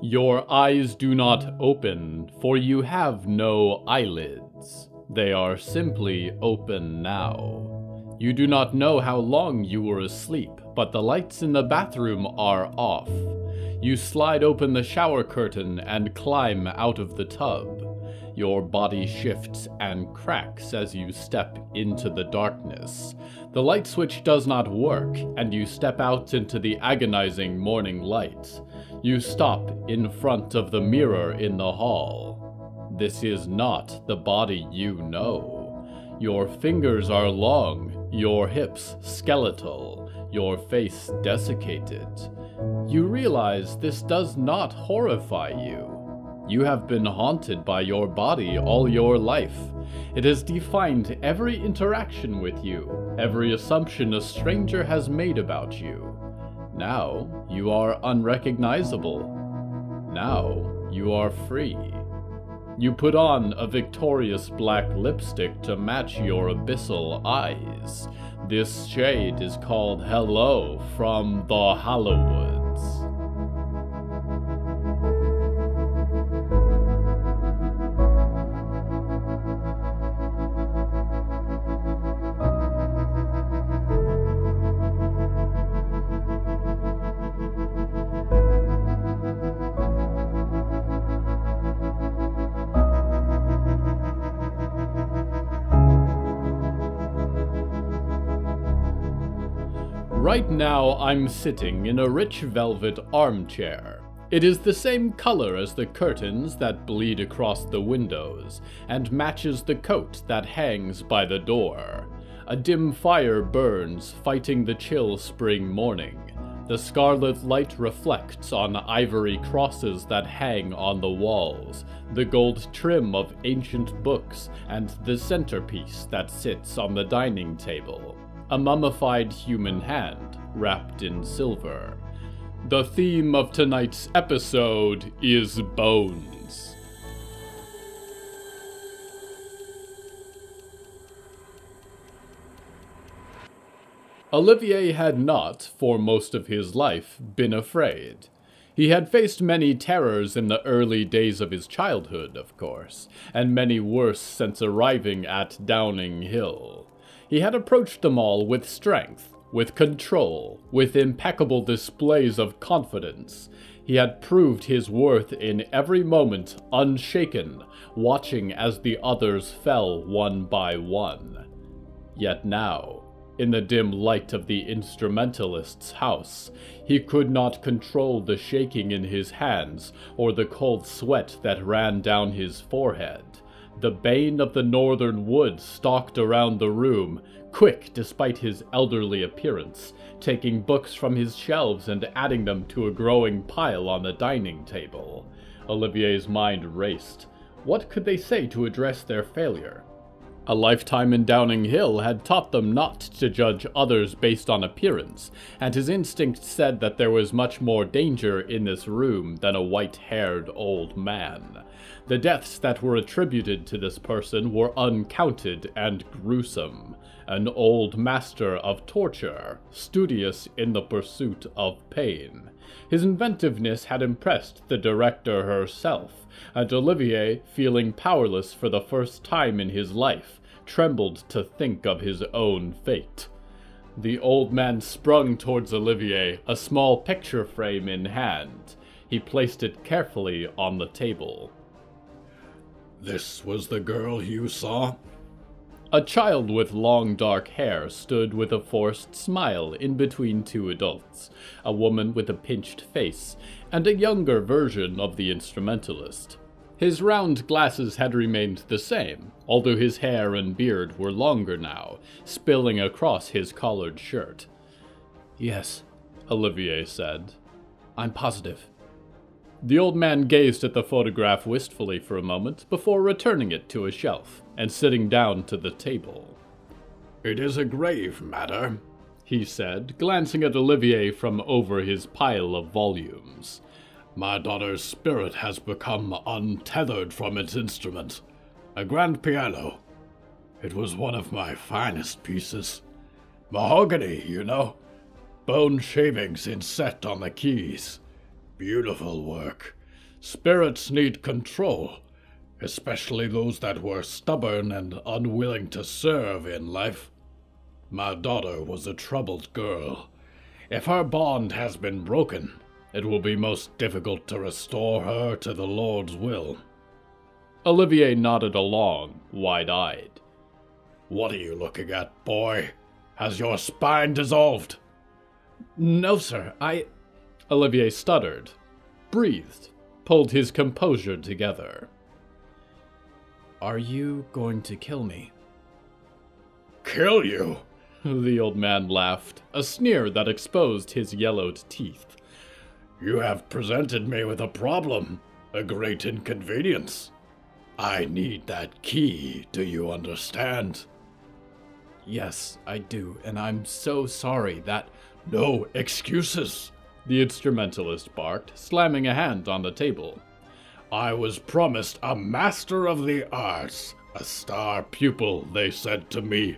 Your eyes do not open, for you have no eyelids. They are simply open now. You do not know how long you were asleep, but the lights in the bathroom are off. You slide open the shower curtain and climb out of the tub. Your body shifts and cracks as you step into the darkness. The light switch does not work, and you step out into the agonizing morning light. You stop in front of the mirror in the hall. This is not the body you know. Your fingers are long, your hips skeletal, your face desiccated. You realize this does not horrify you. You have been haunted by your body all your life. It has defined every interaction with you, every assumption a stranger has made about you. Now you are unrecognizable. Now you are free. You put on a victorious black lipstick to match your abyssal eyes. This shade is called Hello from the Hallowoods. Right now, I'm sitting in a rich velvet armchair. It is the same color as the curtains that bleed across the windows, and matches the coat that hangs by the door. A dim fire burns, fighting the chill spring morning. The scarlet light reflects on ivory crosses that hang on the walls, the gold trim of ancient books, and the centerpiece that sits on the dining table. A mummified human hand, wrapped in silver. The theme of tonight's episode is bones. Olivier had not, for most of his life, been afraid. He had faced many terrors in the early days of his childhood, of course, and many worse since arriving at Downing Hill. He had approached them all with strength, with control, with impeccable displays of confidence. He had proved his worth in every moment, unshaken, watching as the others fell one by one. Yet now, in the dim light of the Instrumentalist's house, he could not control the shaking in his hands or the cold sweat that ran down his forehead. The bane of the northern woods stalked around the room, quick despite his elderly appearance, taking books from his shelves and adding them to a growing pile on the dining table. Olivier's mind raced. What could they say to address their failure? A lifetime in Downing Hill had taught them not to judge others based on appearance, and his instinct said that there was much more danger in this room than a white-haired old man. The deaths that were attributed to this person were uncounted and gruesome. An old master of torture, studious in the pursuit of pain. His inventiveness had impressed the director herself, and Olivier, feeling powerless for the first time in his life, trembled to think of his own fate. The old man sprung towards Olivier, a small picture frame in hand. He placed it carefully on the table. "This was the girl you saw?" A child with long dark hair stood with a forced smile in between two adults, a woman with a pinched face, and a younger version of the instrumentalist. His round glasses had remained the same, although his hair and beard were longer now, spilling across his collared shirt. "Yes," Olivier said. "I'm positive." The old man gazed at the photograph wistfully for a moment before returning it to a shelf and sitting down to the table. "It is a grave matter," he said, glancing at Olivier from over his pile of volumes. "My daughter's spirit has become untethered from its instrument, a grand piano. It was one of my finest pieces. Mahogany, you know. Bone shavings inset on the keys. Beautiful work. Spirits need control, especially those that were stubborn and unwilling to serve in life. My daughter was a troubled girl. If her bond has been broken, it will be most difficult to restore her to the Lord's will." Olivier nodded along, wide-eyed. "What are you looking at, boy? Has your spine dissolved?" "No, sir, Olivier stuttered, breathed, pulled his composure together. "Are you going to kill me?" "Kill you?" The old man laughed, a sneer that exposed his yellowed teeth. "You have presented me with a problem, a great inconvenience. I need that key, do you understand?" "Yes, I do, and I'm so sorry that—" "No excuses," the instrumentalist barked, slamming a hand on the table. "I was promised a master of the arts, a star pupil, they said to me.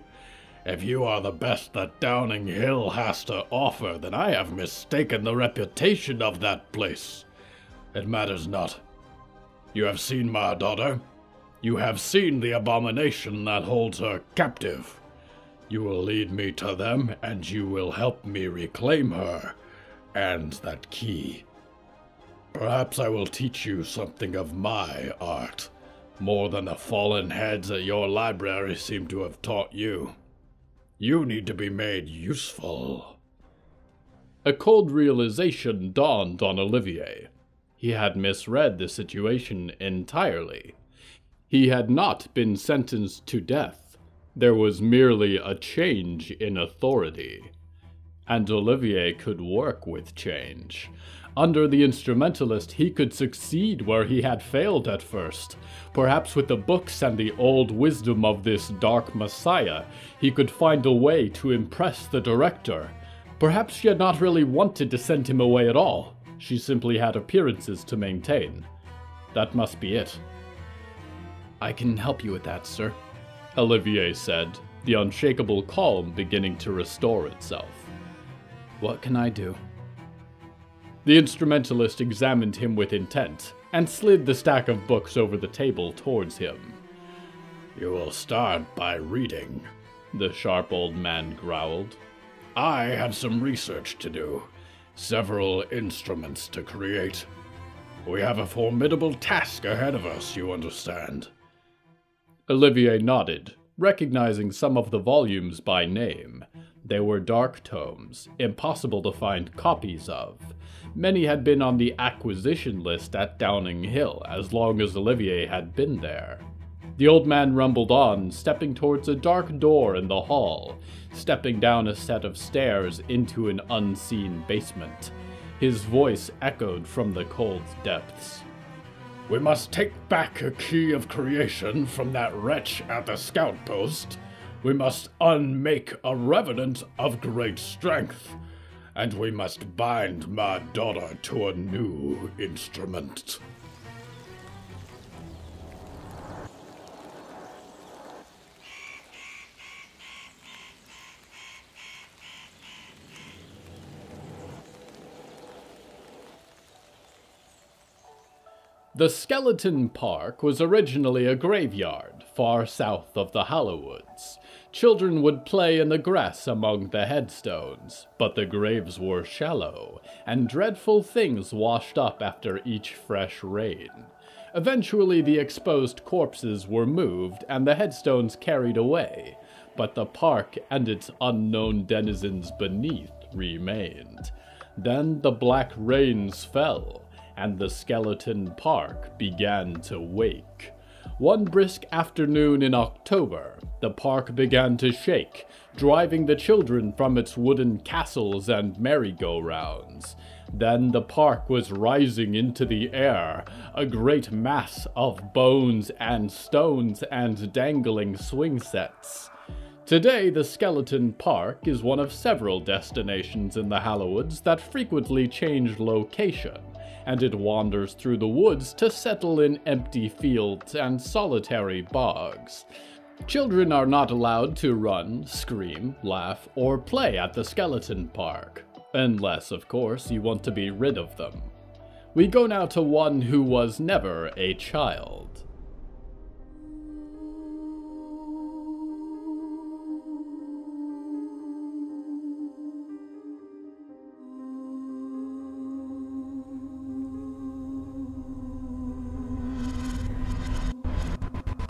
If you are the best that Downing Hill has to offer, then I have mistaken the reputation of that place. It matters not. You have seen my daughter. You have seen the abomination that holds her captive. You will lead me to them, and you will help me reclaim her, and that key. Perhaps I will teach you something of my art, more than the fallen heads at your library seem to have taught you. You need to be made useful." A cold realization dawned on Olivier. He had misread the situation entirely. He had not been sentenced to death. There was merely a change in authority. And Olivier could work with change. Under the Instrumentalist, he could succeed where he had failed at first. Perhaps with the books and the old wisdom of this dark messiah, he could find a way to impress the director. Perhaps she had not really wanted to send him away at all. She simply had appearances to maintain. That must be it. "I can help you with that, sir," Olivier said, the unshakable calm beginning to restore itself. "What can I do?" The Instrumentalist examined him with intent, and slid the stack of books over the table towards him. "You will start by reading," the sharp old man growled. "I have some research to do, several instruments to create. We have a formidable task ahead of us, you understand." Olivier nodded, recognizing some of the volumes by name. They were dark tomes, impossible to find copies of. Many had been on the acquisition list at Downing Hill as long as Olivier had been there. The old man rumbled on, stepping towards a dark door in the hall, stepping down a set of stairs into an unseen basement. His voice echoed from the cold depths. "We must take back a key of creation from that wretch at the scout post. We must unmake a revenant of great strength. And we must bind my daughter to a new instrument." The Skeleton Park was originally a graveyard far south of the Hallowoods. Children would play in the grass among the headstones, but the graves were shallow, and dreadful things washed up after each fresh rain. Eventually the exposed corpses were moved and the headstones carried away, but the park and its unknown denizens beneath remained. Then the black rains fell, and the Skeleton Park began to wake. One brisk afternoon in October, the park began to shake, driving the children from its wooden castles and merry-go-rounds. Then the park was rising into the air, a great mass of bones and stones and dangling swing sets. Today, the Skeleton Park is one of several destinations in the Hallowoods that frequently change location, and it wanders through the woods to settle in empty fields and solitary bogs. Children are not allowed to run, scream, laugh, or play at the Skeleton Park, unless, of course, you want to be rid of them. We go now to one who was never a child.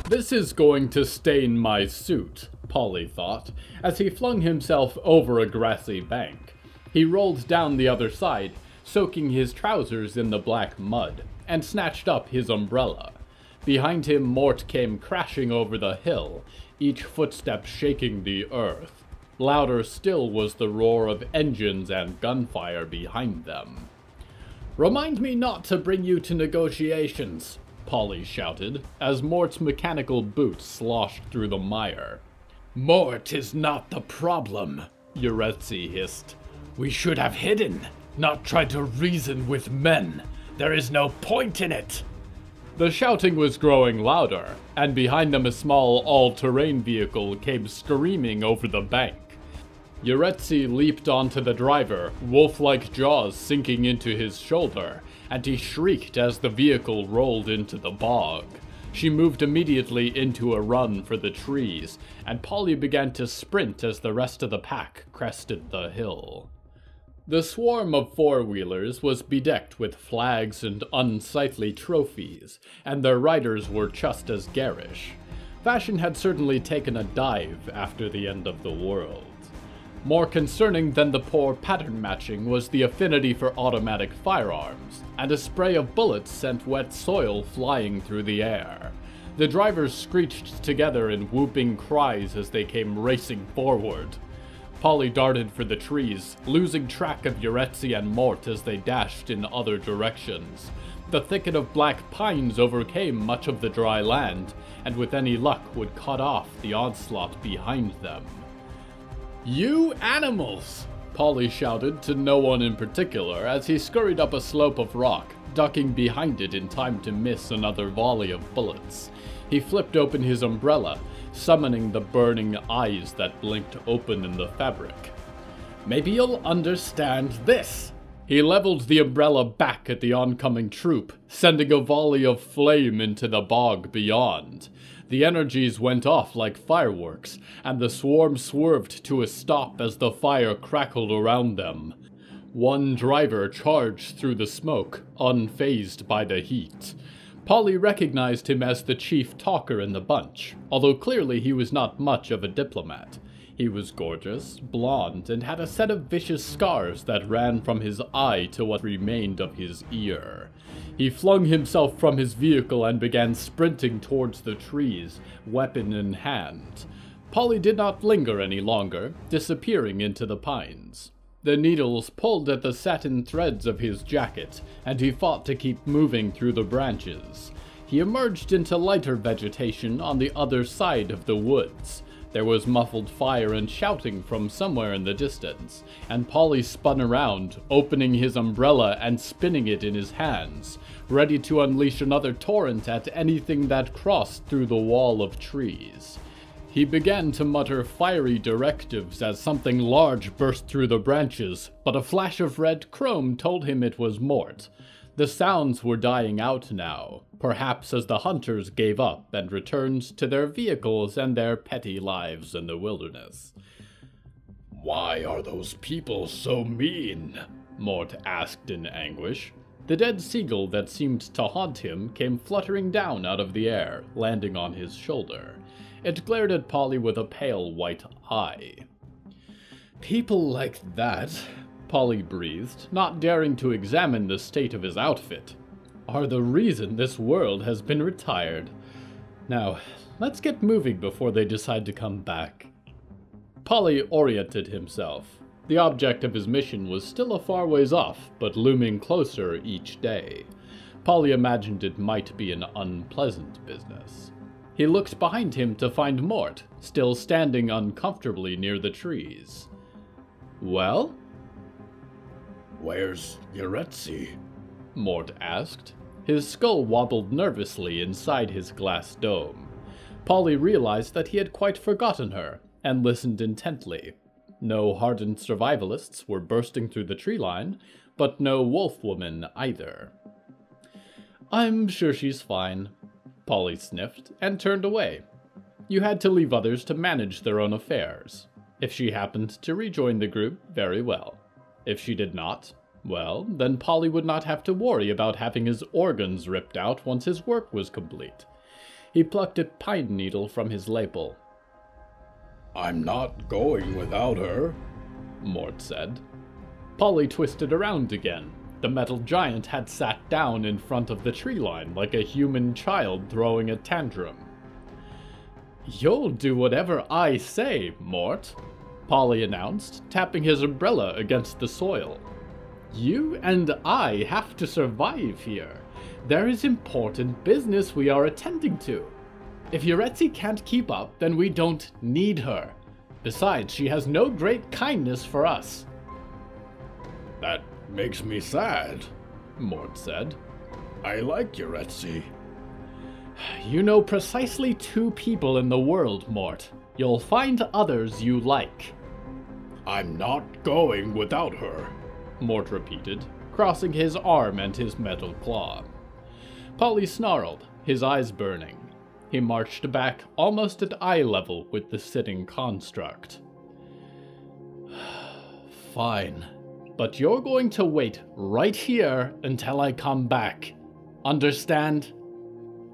This is going to stain my suit, Polly thought, as he flung himself over a grassy bank. He rolled down the other side, soaking his trousers in the black mud, and snatched up his umbrella. Behind him, Mort came crashing over the hill, each footstep shaking the earth. Louder still was the roar of engines and gunfire behind them. "Remind me not to bring you to negotiations," Polly shouted, as Mort's mechanical boots sloshed through the mire. "Mort is not the problem," Yehezkel hissed. "We should have hidden, not tried to reason with men. There is no point in it." The shouting was growing louder, and behind them a small all-terrain vehicle came screaming over the bank. Yehezkel leaped onto the driver, wolf-like jaws sinking into his shoulder, and he shrieked as the vehicle rolled into the bog. She moved immediately into a run for the trees, and Polly began to sprint as the rest of the pack crested the hill. The swarm of four-wheelers was bedecked with flags and unsightly trophies, and their riders were just as garish. Fashion had certainly taken a dive after the end of the world. More concerning than the poor pattern matching was the affinity for automatic firearms, and a spray of bullets sent wet soil flying through the air. The drivers screeched together in whooping cries as they came racing forward. Polly darted for the trees, losing track of Yehezkel and Mort as they dashed in other directions. The thicket of black pines overcame much of the dry land, and with any luck would cut off the onslaught behind them. "You animals!" Polly shouted to no one in particular as he scurried up a slope of rock, ducking behind it in time to miss another volley of bullets. He flipped open his umbrella, summoning the burning eyes that blinked open in the fabric. "Maybe you'll understand this!" He leveled the umbrella back at the oncoming troop, sending a volley of flame into the bog beyond. The energies went off like fireworks, and the swarm swerved to a stop as the fire crackled around them. One driver charged through the smoke, unfazed by the heat. Polly recognized him as the chief talker in the bunch, although clearly he was not much of a diplomat. He was gorgeous, blonde, and had a set of vicious scars that ran from his eye to what remained of his ear. He flung himself from his vehicle and began sprinting towards the trees, weapon in hand. Polly did not linger any longer, disappearing into the pines. The needles pulled at the satin threads of his jacket, and he fought to keep moving through the branches. He emerged into lighter vegetation on the other side of the woods. There was muffled fire and shouting from somewhere in the distance, and Polly spun around, opening his umbrella and spinning it in his hands, ready to unleash another torrent at anything that crossed through the wall of trees. He began to mutter fiery directives as something large burst through the branches, but a flash of red chrome told him it was Mort. The sounds were dying out now, perhaps as the hunters gave up and returned to their vehicles and their petty lives in the wilderness. "Why are those people so mean?" Mort asked in anguish. The dead seagull that seemed to haunt him came fluttering down out of the air, landing on his shoulder. It glared at Polly with a pale white eye. "People like that," Polly breathed, not daring to examine the state of his outfit, "are the reason this world has been retired. Now, let's get moving before they decide to come back." Polly oriented himself. The object of his mission was still a far ways off, but looming closer each day. Polly imagined it might be an unpleasant business. He looked behind him to find Mort, still standing uncomfortably near the trees. "Well?" "Where's Yehezkel?" Mort asked. His skull wobbled nervously inside his glass dome. Polly realized that he had quite forgotten her, and listened intently. No hardened survivalists were bursting through the tree line, but no wolf woman either. I'm sure she's fine. Polly sniffed and turned away. You had to leave others to manage their own affairs. If she happened to rejoin the group, very well. If she did not, well, then Polly would not have to worry about having his organs ripped out once his work was complete. He plucked a pine needle from his lapel. I'm not going without her, Mort said. Polly twisted around again. The metal giant had sat down in front of the tree line like a human child throwing a tantrum. You'll do whatever I say, Mort, Polly announced, tapping his umbrella against the soil. You and I have to survive here. There is important business we are attending to. If Yehezkel can't keep up, then we don't need her. Besides, she has no great kindness for us. That makes me sad, Mort said. I like Yehezkel. You know precisely 2 people in the world, Mort. You'll find others you like. I'm not going without her, Mort repeated, crossing his arm and his metal claw. Polly snarled, his eyes burning. He marched back almost at eye level with the sitting construct. Fine, but you're going to wait right here until I come back. Understand?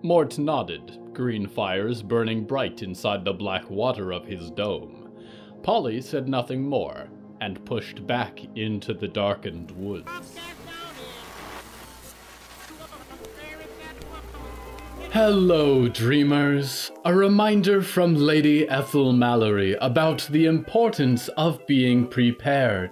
Mort nodded, green fires burning bright inside the black water of his dome. Polly said nothing more, and pushed back into the darkened woods. Hello, dreamers. A reminder from Lady Ethel Mallory about the importance of being prepared.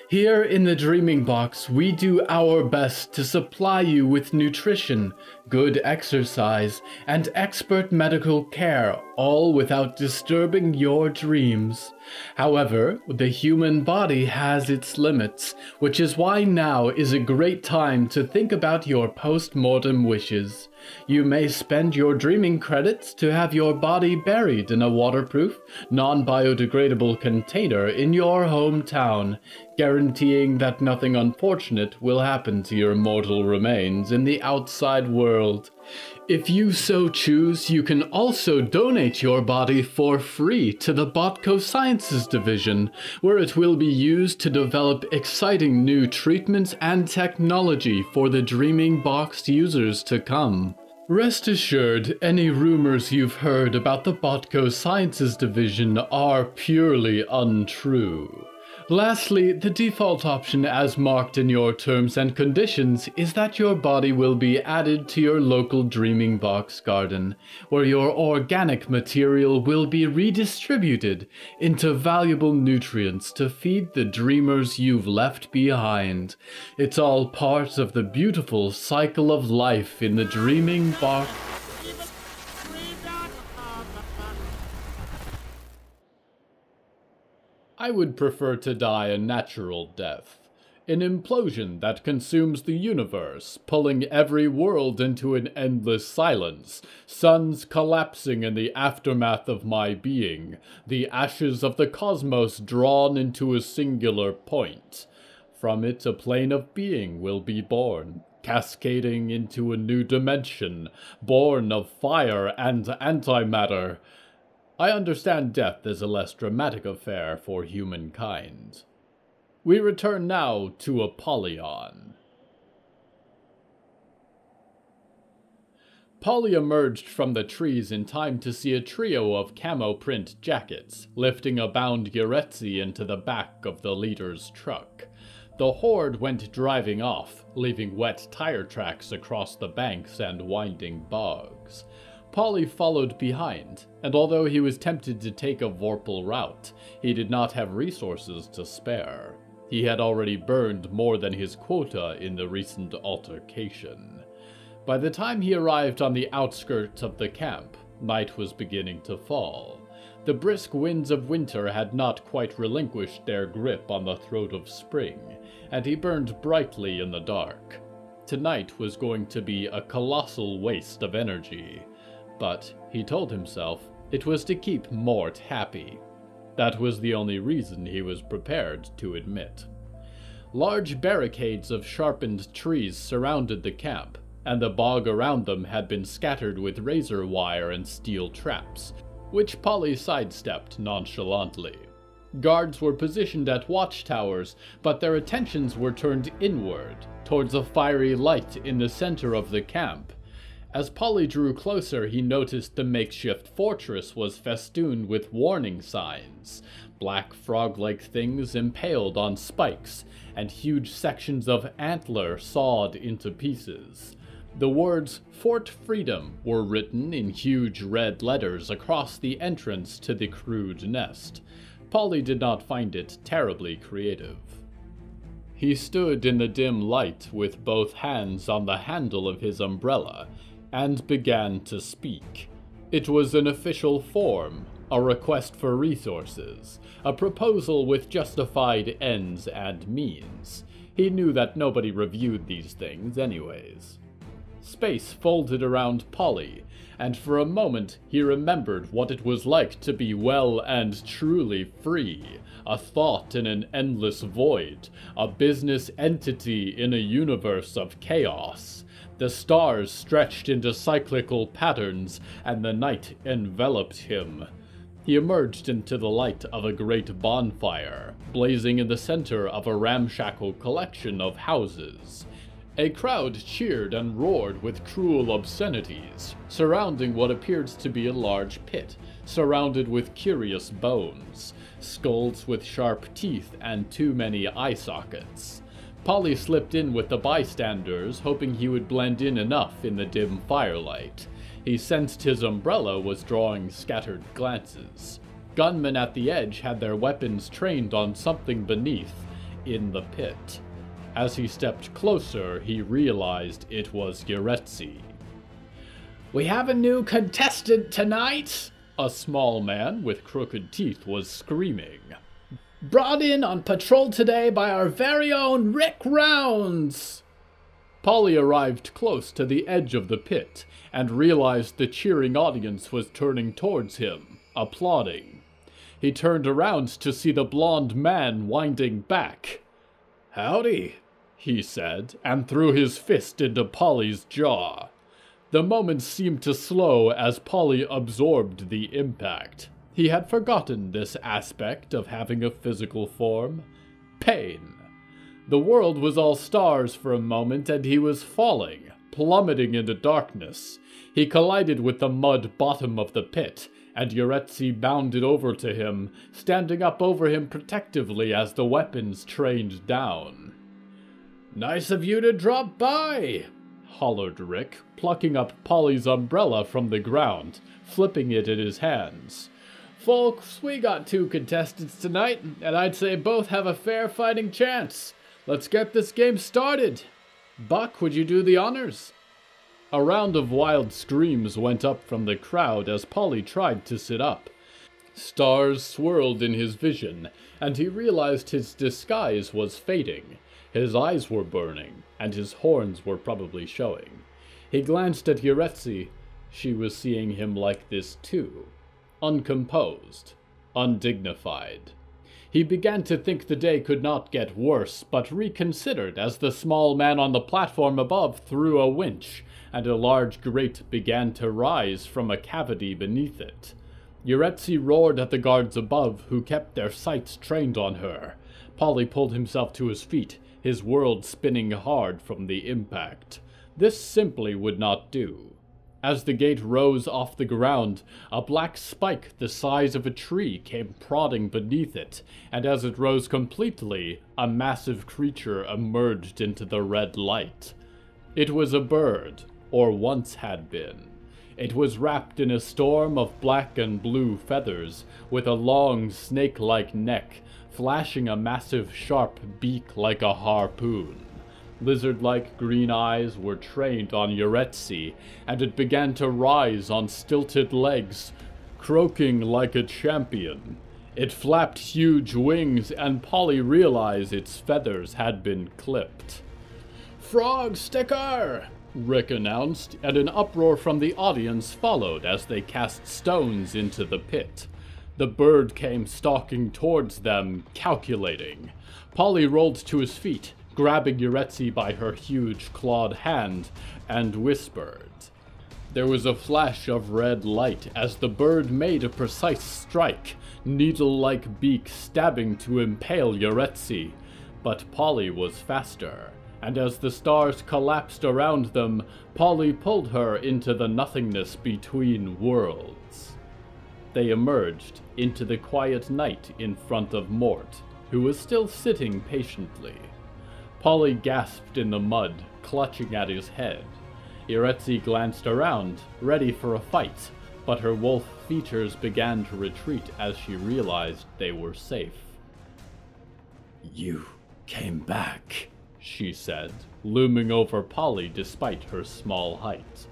Here in the Dreaming Box, we do our best to supply you with nutrition, good exercise, and expert medical care, all without disturbing your dreams. However, the human body has its limits, which is why now is a great time to think about your post-mortem wishes. You may spend your dreaming credits to have your body buried in a waterproof, non-biodegradable container in your hometown, guaranteeing that nothing unfortunate will happen to your mortal remains in the outside world. If you so choose, you can also donate your body for free to the Botco Sciences Division, where it will be used to develop exciting new treatments and technology for the Dreaming Box users to come. Rest assured, any rumors you've heard about the Botco Sciences Division are purely untrue. Lastly, the default option as marked in your terms and conditions is that your body will be added to your local Dreaming Box garden, where your organic material will be redistributed into valuable nutrients to feed the dreamers you've left behind. It's all part of the beautiful cycle of life in the Dreaming Box. I would prefer to die a natural death. An implosion that consumes the universe, pulling every world into an endless silence, suns collapsing in the aftermath of my being, the ashes of the cosmos drawn into a singular point. From it a plane of being will be born, cascading into a new dimension, born of fire and antimatter. I understand death as a less dramatic affair for humankind. We return now to Apollyon. Polly emerged from the trees in time to see a trio of camo print jackets, lifting a bound Yehezkel into the back of the leader's truck. The horde went driving off, leaving wet tire tracks across the banks and winding bogs. Polly followed behind, and although he was tempted to take a Vorpal route, he did not have resources to spare. He had already burned more than his quota in the recent altercation. By the time he arrived on the outskirts of the camp, night was beginning to fall. The brisk winds of winter had not quite relinquished their grip on the throat of spring, and he burned brightly in the dark. Tonight was going to be a colossal waste of energy. But, he told himself, it was to keep Mort happy. That was the only reason he was prepared to admit. Large barricades of sharpened trees surrounded the camp, and the bog around them had been scattered with razor wire and steel traps, which Polly sidestepped nonchalantly. Guards were positioned at watchtowers, but their attentions were turned inward, towards a fiery light in the center of the camp. As Polly drew closer, he noticed the makeshift fortress was festooned with warning signs, black frog-like things impaled on spikes, and huge sections of antler sawed into pieces. The words Fort Freedom were written in huge red letters across the entrance to the crude nest. Polly did not find it terribly creative. He stood in the dim light with both hands on the handle of his umbrella, and began to speak. It was an official form, a request for resources, a proposal with justified ends and means. He knew that nobody reviewed these things anyways. Space folded around Polly, and for a moment he remembered what it was like to be well and truly free, a thought in an endless void, a business entity in a universe of chaos. The stars stretched into cyclical patterns, and the night enveloped him. He emerged into the light of a great bonfire, blazing in the center of a ramshackle collection of houses. A crowd cheered and roared with cruel obscenities, surrounding what appeared to be a large pit, surrounded with curious bones, skulls with sharp teeth and too many eye sockets. Polly slipped in with the bystanders, hoping he would blend in enough in the dim firelight. He sensed his umbrella was drawing scattered glances. Gunmen at the edge had their weapons trained on something beneath, in the pit. As he stepped closer, he realized it was Yehezkel. "We have a new contestant tonight," a small man with crooked teeth was screaming. "Brought in on patrol today by our very own Rick Rounds." Polly arrived close to the edge of the pit and realized the cheering audience was turning towards him, applauding. He turned around to see the blond man winding back. "Howdy," he said, and threw his fist into Polly's jaw. The moment seemed to slow as Polly absorbed the impact. He had forgotten this aspect of having a physical form. Pain. The world was all stars for a moment, and he was falling, plummeting into darkness. He collided with the mud bottom of the pit, and Yehezkel bounded over to him, standing up over him protectively as the weapons trained down. "Nice of you to drop by," hollered Rick, plucking up Polly's umbrella from the ground, flipping it in his hands. "Folks, we got 2 contestants tonight, and I'd say both have a fair fighting chance. Let's get this game started. Buck, would you do the honors?" A round of wild screams went up from the crowd as Polly tried to sit up. Stars swirled in his vision, and he realized his disguise was fading. His eyes were burning, and his horns were probably showing. He glanced at Yehezkel. She was seeing him like this too. Uncomposed, undignified. He began to think the day could not get worse, but reconsidered as the small man on the platform above threw a winch, and a large grate began to rise from a cavity beneath it. Yehezkel roared at the guards above, who kept their sights trained on her. Polly pulled himself to his feet, his world spinning hard from the impact. This simply would not do. As the gate rose off the ground, a black spike the size of a tree came prodding beneath it, and as it rose completely, a massive creature emerged into the red light. It was a bird, or once had been. It was wrapped in a storm of black and blue feathers, with a long snake-like neck, flashing a massive sharp beak like a harpoon. Lizard-like green eyes were trained on Yehezkel, and it began to rise on stilted legs, croaking like a champion. It flapped huge wings, and Polly realized its feathers had been clipped. "Frog sticker!" Rick announced, and an uproar from the audience followed as they cast stones into the pit. The bird came stalking towards them, calculating. Polly rolled to his feet, grabbing Yerro by her huge clawed hand, and whispered. There was a flash of red light as the bird made a precise strike, needle-like beak stabbing to impale Yerro, but Polly was faster, and as the stars collapsed around them, Polly pulled her into the nothingness between worlds. They emerged into the quiet night in front of Mort, who was still sitting patiently. Polly gasped in the mud, clutching at his head. Yerro glanced around, ready for a fight, but her wolf features began to retreat as she realized they were safe. You came back, she said, looming over Polly despite her small height.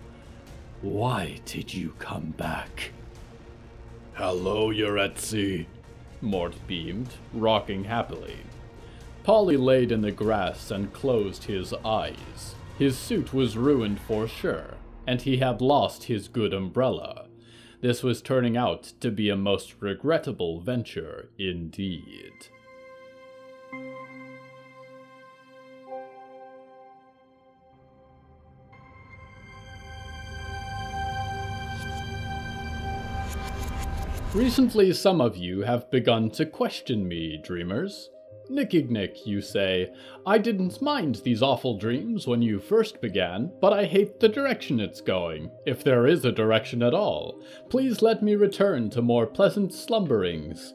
Why did you come back? Hello, Yerro, Mort beamed, rocking happily. Polly laid in the grass and closed his eyes. His suit was ruined for sure, and he had lost his good umbrella. This was turning out to be a most regrettable venture indeed. Recently, some of you have begun to question me, dreamers. Nickignick, you say, I didn't mind these awful dreams when you first began, but I hate the direction it's going, if there is a direction at all. Please let me return to more pleasant slumberings.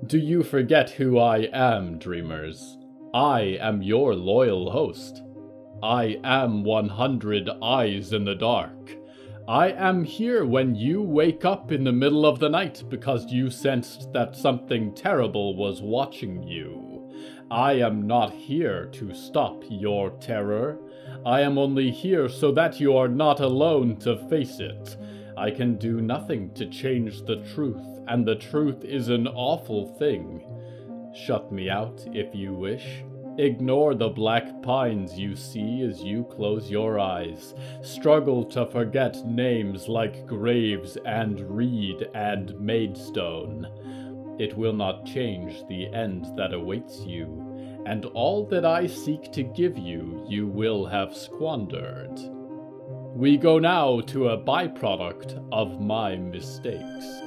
Do you forget who I am, dreamers? I am your loyal host. I am 100 eyes in the dark. I am here when you wake up in the middle of the night because you sensed that something terrible was watching you. I am not here to stop your terror. I am only here so that you are not alone to face it. I can do nothing to change the truth, and the truth is an awful thing. Shut me out if you wish. Ignore the black pines you see as you close your eyes. Struggle to forget names like Graves and Reed and Maidstone. It will not change the end that awaits you, and all that I seek to give you, you will have squandered. We go now to a byproduct of my mistakes.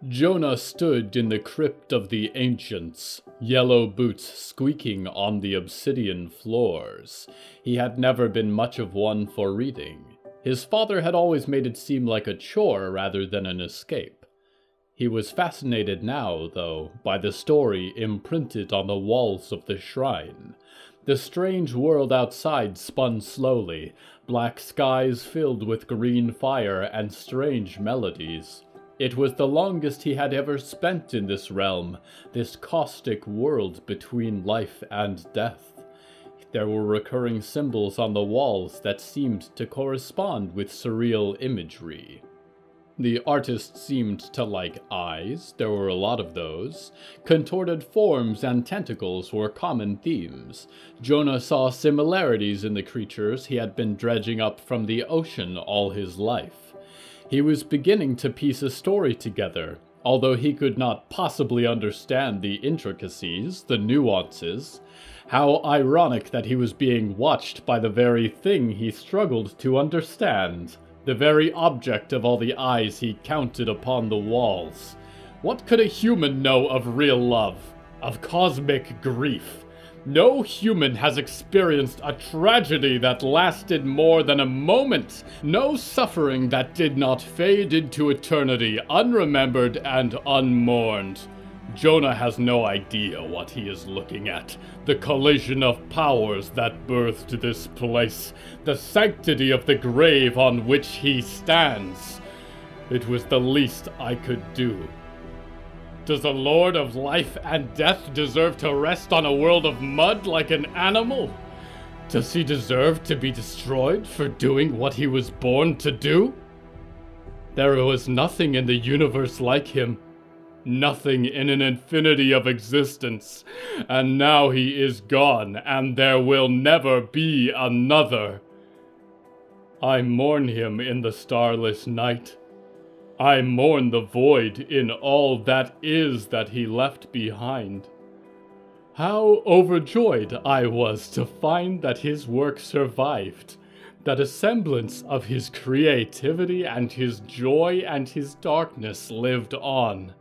Jonah stood in the crypt of the ancients, yellow boots squeaking on the obsidian floors. He had never been much of one for reading. His father had always made it seem like a chore rather than an escape. He was fascinated now, though, by the story imprinted on the walls of the shrine. The strange world outside spun slowly, black skies filled with green fire and strange melodies. It was the longest he had ever spent in this realm, this caustic world between life and death. There were recurring symbols on the walls that seemed to correspond with surreal imagery. The artist seemed to like eyes, there were a lot of those. Contorted forms and tentacles were common themes. Jonah saw similarities in the creatures he had been dredging up from the ocean all his life. He was beginning to piece a story together, although he could not possibly understand the intricacies, the nuances. How ironic that he was being watched by the very thing he struggled to understand, the very object of all the eyes he counted upon the walls. What could a human know of real love, of cosmic grief? No human has experienced a tragedy that lasted more than a moment, no suffering that did not fade into eternity, unremembered and unmourned. Jonah has no idea what he is looking at, the collision of powers that birthed this place, the sanctity of the grave on which he stands. It was the least I could do. Does the Lord of Life and Death deserve to rest on a world of mud like an animal? Does he deserve to be destroyed for doing what he was born to do? There was nothing in the universe like him. nothing in an infinity of existence, and now he is gone, and there will never be another. I mourn him in the starless night. I mourn the void in all that is that he left behind. How overjoyed I was to find that his work survived, that a semblance of his creativity and his joy and his darkness lived on.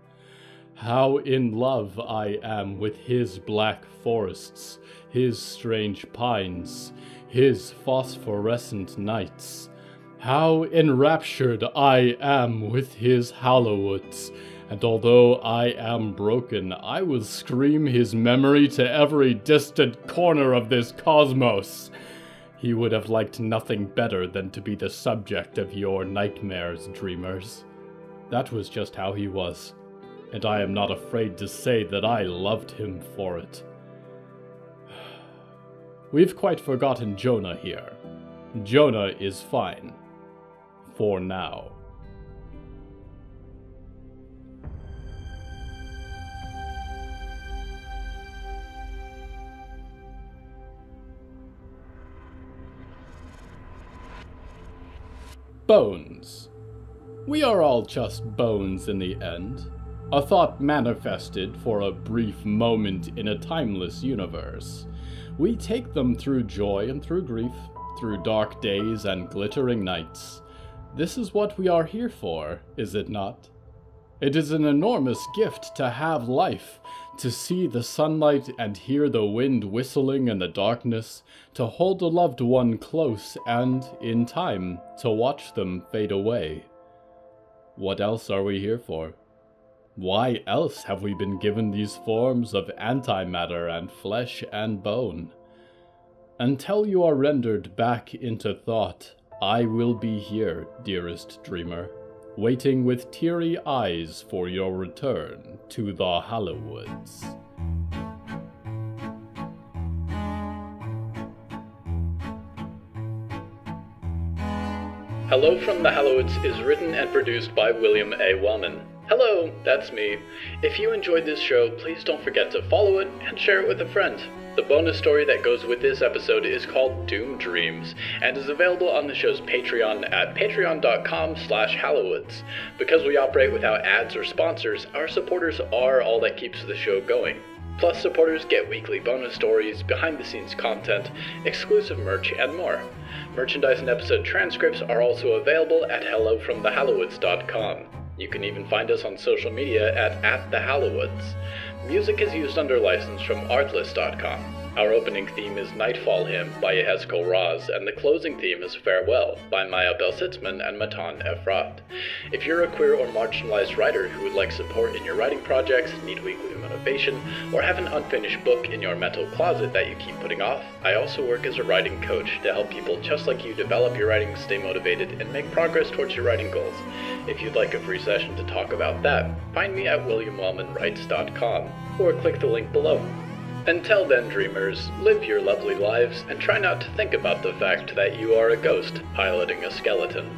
How in love I am with his black forests, his strange pines, his phosphorescent nights. How enraptured I am with his Hallowoods, and although I am broken, I will scream his memory to every distant corner of this cosmos. He would have liked nothing better than to be the subject of your nightmares, dreamers. That was just how he was, and I am not afraid to say that I loved him for it. We've quite forgotten Jonah here. Jonah is fine. For now. Bones. We are all just bones in the end. A thought manifested for a brief moment in a timeless universe. We take them through joy and through grief, through dark days and glittering nights. This is what we are here for, is it not? It is an enormous gift to have life, to see the sunlight and hear the wind whistling in the darkness, to hold a loved one close and, in time, to watch them fade away. What else are we here for? Why else have we been given these forms of antimatter and flesh and bone? Until you are rendered back into thought, I will be here, dearest dreamer, waiting with teary eyes for your return to the Hallowoods. Hello from the Hallowoods is written and produced by William A. Wellman. Hello, that's me. If you enjoyed this show, please don't forget to follow it and share it with a friend. The bonus story that goes with this episode is called Doom Dreams, and is available on the show's Patreon at patreon.com/Hallowoods. Because we operate without ads or sponsors, our supporters are all that keeps the show going. Plus, supporters get weekly bonus stories, behind-the-scenes content, exclusive merch, and more. Merchandise and episode transcripts are also available at hellofromthehallowoods.com. You can even find us on social media at @thehallowoods. Music is used under license from artlist.com. Our opening theme is Nightfall Hymn by Yehezkel Raz, and the closing theme is Farewell by Belsitzman and Matan, Ephrat. If you're a queer or marginalized writer who would like support in your writing projects, need weekly motivation, or have an unfinished book in your mental closet that you keep putting off, I also work as a writing coach to help people just like you develop your writing, stay motivated, and make progress towards your writing goals. If you'd like a free session to talk about that, find me at williamwellmanwrites.com or click the link below. Until then, dreamers, live your lovely lives and try not to think about the fact that you are a ghost piloting a skeleton.